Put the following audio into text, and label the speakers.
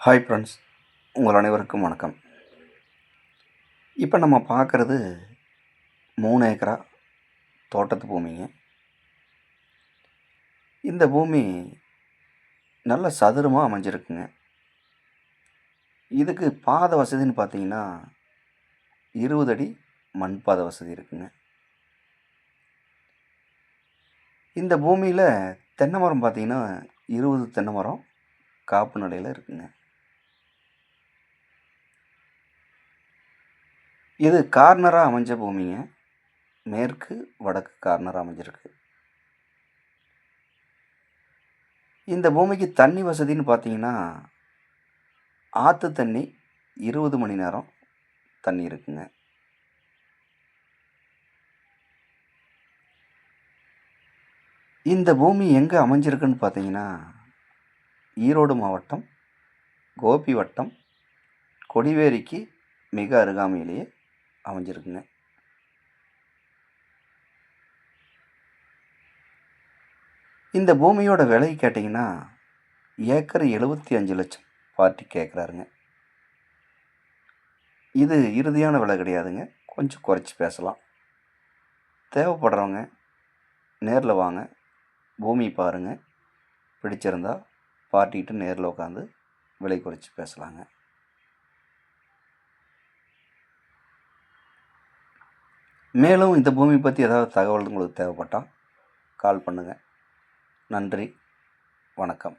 Speaker 1: Hi friends, உங்கள் அனைவருக்கும் வணக்கம். இப்போ நம்ம பார்க்குறது 3 ஏக்கரா தோட்டத்து பூமிங்க. இந்த பூமி நல்ல சதுரமாக அமைஞ்சிருக்குங்க. இதுக்கு பாத வசதின்னு பார்த்தீங்கன்னா 20 அடி மண் பாத வசதி இருக்குங்க. இந்த பூமியில் தென்னை மரம் பார்த்தீங்கன்னா 20 தென்னை மரம் காப்பு நிலையில் இருக்குங்க. இது கார்னராக அமைஞ்ச பூமிங்க. மேற்கு வடக்கு கார்னராக அமைஞ்சிருக்கு. இந்த பூமிக்கு தண்ணி வசதின்னு பார்த்தீங்கன்னா ஆற்று தண்ணி 20 மணி நேரம் தண்ணி இருக்குங்க. இந்த பூமி எங்கே அமைஞ்சிருக்குன்னு பார்த்தீங்கன்னா ஈரோடு மாவட்டம் கோபி வட்டம் கொடிவேரிக்கு மிக அருகாமையிலேயே அமைஞ்சிருக்குங்க. இந்த பூமியோட விலை கேட்டிங்கன்னா ஏக்கர் 75 லட்சம் பார்ட்டி கேட்குறாருங்க. இது இறுதியான விலை கிடையாதுங்க, கொஞ்சம் குறைச்சி பேசலாம். தேவைப்படுறவங்க நேரில் வாங்க, பூமி பாருங்கள், பிடிச்சிருந்தா பார்ட்டிகிட்ட நேரில் உட்காந்து விலை குறைச்சி பேசலாங்க. மேலும் இந்த பூமி பற்றி ஏதாவது தகவல் உங்களுக்கு தேவைப்பட்டால் கால் பண்ணுங்கள். நன்றி, வணக்கம்.